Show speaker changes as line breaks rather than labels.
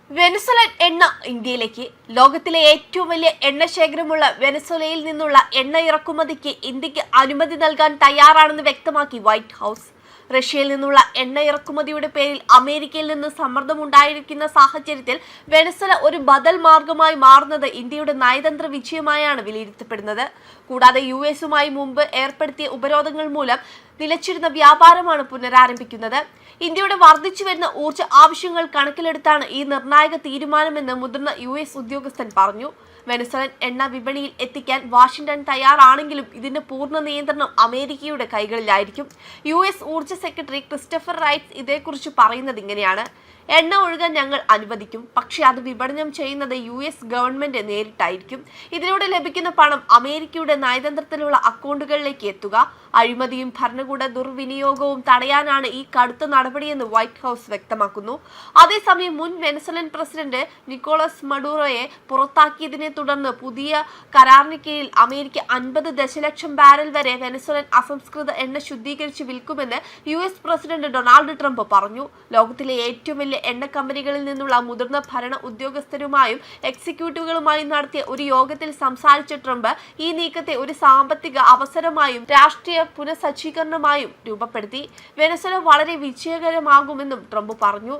Venezuelan എണ്ണ ഇന്ത്യയിലേക്ക്. ലോകത്തിലെ ഏറ്റവും വലിയ എണ്ണ ശേഖരമുള്ള വെനസ്വലയിൽ നിന്നുള്ള എണ്ണ ഇറക്കുമതിക്ക് ഇന്ത്യക്ക് അനുമതി നൽകാൻ തയ്യാറാണെന്ന് വ്യക്തമാക്കി വൈറ്റ് ഹൗസ്. റഷ്യയിൽ നിന്നുള്ള എണ്ണ ഇറക്കുമതിയുടെ പേരിൽ അമേരിക്കയിൽ നിന്ന് സമ്മർദ്ദമുണ്ടായിരിക്കുന്ന സാഹചര്യത്തിൽ വെനസ്വല ഒരു ബദൽ മാർഗമായി മാറുന്നത് ഇന്ത്യയുടെ നയതന്ത്ര വിജയമായാണ് വിലയിരുത്തപ്പെടുന്നത്. കൂടാതെ US-മായി മുമ്പ് ഏർപ്പെടുത്തിയ ഉപരോധങ്ങൾ മൂലം നിലച്ചിരുന്ന വ്യാപാരമാണ് പുനരാരംഭിക്കുന്നത്. ഇന്ത്യയുടെ വർദ്ധിച്ചു വരുന്ന ഊർജ്ജ ആവശ്യങ്ങൾ കണക്കിലെടുത്താണ് ഈ നിർണായക തീരുമാനമെന്ന് മുതിർന്ന US ഉദ്യോഗസ്ഥൻ പറഞ്ഞു. വെനസ്വലൻ എണ്ണ വിപണിയിൽ എത്തിക്കാൻ വാഷിംഗ്ടൺ തയ്യാറാണെങ്കിലും ഇതിന്റെ പൂർണ്ണ നിയന്ത്രണം അമേരിക്കയുടെ കൈകളിലായിരിക്കും. US ഊർജ്ജ സെക്രട്ടറി ക്രിസ്റ്റഫർ റൈറ്റ്സ് ഇതേക്കുറിച്ച് പറയുന്നത് ഇങ്ങനെയാണ്: എണ്ണ ഒഴുകാൻ ഞങ്ങൾ അനുവദിക്കും, പക്ഷേ അത് വിപണനം ചെയ്യുന്നത് US ഗവൺമെന്റ് നേരിട്ടായിരിക്കും. ഇതിലൂടെ ലഭിക്കുന്ന പണം അമേരിക്കയുടെ നയതന്ത്രത്തിലുള്ള അക്കൗണ്ടുകളിലേക്ക് എത്തുക. അഴിമതിയും ഭരണകൂട ദുർവിനിയോഗവും തടയാനാണ് ഈ കടുത്ത നടപടിയെന്ന് വൈറ്റ് ഹൗസ് വ്യക്തമാക്കുന്നു. അതേസമയം മുൻ വെനസ്വലൻ പ്രസിഡന്റ് നിക്കോളസ് മഡൂറോയെ പുറത്താക്കിയതിനെ തുടർന്ന് പുതിയ കരാറിന് കീഴിൽ അമേരിക്ക 50 ദശലക്ഷം ബാരൽ വരെ വെനസ്വലൻ അസംസ്കൃത എണ്ണ ശുദ്ധീകരിച്ച് വിൽക്കുമെന്ന് US പ്രസിഡന്റ് ഡൊണാൾഡ് ട്രംപ് പറഞ്ഞു. ലോകത്തിലെ ഏറ്റവും വലിയ എണ്ണ കമ്പനികളിൽ നിന്നുള്ള മുതിർന്ന ഭരണ ഉദ്യോഗസ്ഥരുമായും എക്സിക്യൂട്ടീവുകളുമായും നടത്തിയ ഒരു യോഗത്തിൽ സംസാരിച്ച ട്രംപ് ഈ നീക്കത്തെ ഒരു സാമ്പത്തിക അവസരമായും രാഷ്ട്രീയ പുനഃസജ്ജീകരണമായും രൂപപ്പെടുത്തി. വെനസ്വല വളരെ വിജയകരമാകുമെന്നും ട്രംപ് പറഞ്ഞു.